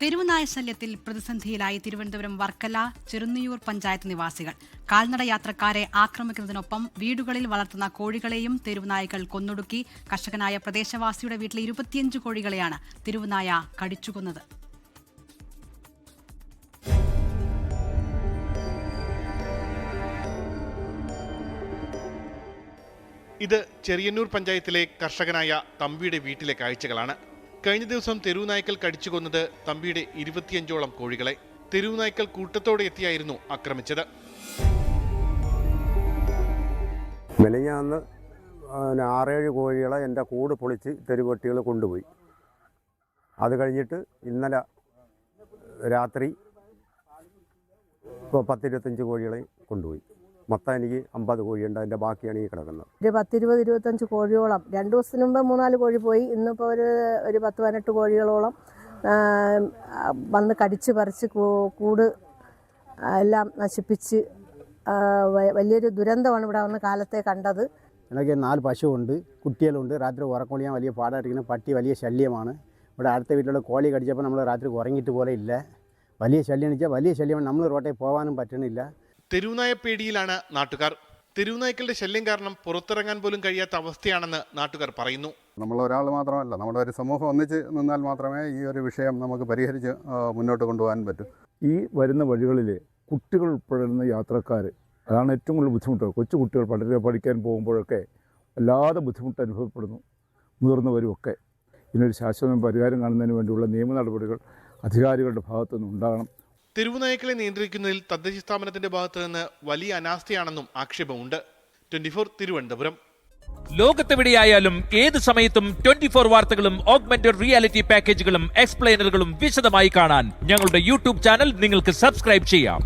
തെരുവുനായ ശല്യത്തിൽ പ്രതിസന്ധിയിലായി തിരുവനന്തപുരം വർക്കല ചെറുന്നിയൂർ പഞ്ചായത്ത് നിവാസികൾ. കാൽനട യാത്രക്കാരെ ആക്രമിക്കുന്നതിനൊപ്പം വീടുകളിൽ വളർത്തുന്ന കോഴികളെയും തെരുവുനായകൾ കൊന്നൊടുക്കി. കർഷകനായ പ്രദേശവാസിയുടെ വീട്ടിലെ 25 കോഴികളെയാണ് തെരുവുനായ കടിച്ചുകൊന്നത്. ഇത് ചെറിയന്നൂർ പഞ്ചായത്തിലെ കർഷകനായ തമ്പിയുടെ വീട്ടിലെ കാഴ്ചകളാണ്. കഴിഞ്ഞ ദിവസം തെരുവുനായ്ക്കൾ കടിച്ചുകൊന്നത് തമ്പിയുടെ 25ഓളം കോഴികളെ. തെരുവുനായ്ക്കൾ കൂട്ടത്തോടെ എത്തിയായിരുന്നു ആക്രമിച്ചത്. മെലിഞ്ഞാന്ന് 6-7 കോഴികളെ എൻ്റെ കൂട് പൊളിച്ച് തെരുവട്ടികൾ കൊണ്ടുപോയി. അത് കഴിഞ്ഞിട്ട് ഇന്നലെ രാത്രി ഇപ്പോൾ 10-25 കോഴികളെ കൊണ്ടുപോയി. മൊത്തം എനിക്ക് 50 കോഴിയുണ്ട്. അതിൻ്റെ ബാക്കിയാണ് ഈ കിടക്കുന്നത്. ഒരു 10-20-25 കോഴിയോളം. 2 ദിവസത്തിന് മുമ്പ് 3-4 കോഴി പോയി. ഇന്നിപ്പോൾ ഒരു 10-18 കോഴികളോളം വന്ന് കടിച്ച് പറിച്ച് കൂട് എല്ലാം നശിപ്പിച്ച് വലിയൊരു ദുരന്തമാണ് ഇവിടെ വന്ന് കാലത്തെ കണ്ടത്. എനിക്ക് 4 പശുവുണ്ട്, കുട്ടികളുണ്ട്. രാത്രി ഉറക്കൊളിയാൻ വലിയ പാടായിരിക്കുന്നത്. പട്ടി വലിയ ശല്യമാണ്. ഇവിടെ അടുത്ത വീട്ടിലുള്ള കോഴി കടിച്ചപ്പോൾ നമ്മൾ രാത്രി ഉറങ്ങിയിട്ട് പോലെ ഇല്ല. വലിയ ശല്യം വെച്ചാൽ വലിയ ശല്യമാണ്. നമ്മൾ റോട്ടിൽ പോകാനും പറ്റണില്ല. തെരുവുനായ പേടിയിലാണ് നാട്ടുകാർ. തെരുവുനായ്ക്കളുടെ ശല്യം കാരണം പുറത്തിറങ്ങാൻ പോലും കഴിയാത്ത അവസ്ഥയാണെന്ന് നാട്ടുകാർ പറയുന്നു. നമ്മൾ ഒരാൾ മാത്രമല്ല, നമ്മുടെ ഒരു സമൂഹം ഒന്നിച്ച് നിന്നാൽ മാത്രമേ ഈ ഒരു വിഷയം നമുക്ക് പരിഹരിച്ച് മുന്നോട്ട് കൊണ്ടുപോകാൻ പറ്റൂ. ഈ വരുന്ന വഴികളിൽ കുട്ടികൾ ഉൾപ്പെടുന്ന യാത്രക്കാർ, അതാണ് ഏറ്റവും കൂടുതൽ ബുദ്ധിമുട്ട്. കൊച്ചു കുട്ടികൾ പഠിക്കാൻ പോകുമ്പോഴൊക്കെ വല്ലാതെ ബുദ്ധിമുട്ട് അനുഭവപ്പെടുന്നു. മുതിർന്നവരുമൊക്കെ ഇതിനൊരു ശാശ്വത പരിഹാരം കാണുന്നതിന് വേണ്ടിയുള്ള നിയമ നടപടികൾ അധികാരികളുടെ ഭാഗത്തുനിന്ന് ഉണ്ടാകണം. തെരുവുനായ്ക്കളെ നിയന്ത്രിക്കുന്നതിൽ തദ്ദേശ സ്ഥാപനത്തിന്റെ ഭാഗത്തു നിന്ന് വലിയ അനാസ്ഥയാണെന്നും ആക്ഷേപമുണ്ട്. 24 തിരുവനന്തപുരം. ലോകത്തെവിടെയായാലും ഏത് സമയത്തും 24 വാർത്തകളും ഓഗ്മെന്റഡ് റിയാലിറ്റി പാക്കേജുകളും എക്സ്പ്ലെയിനറുകളും വിശദമായി കാണാൻ ഞങ്ങളുടെ യൂട്യൂബ് ചാനൽ നിങ്ങൾക്ക് സബ്സ്ക്രൈബ് ചെയ്യാം.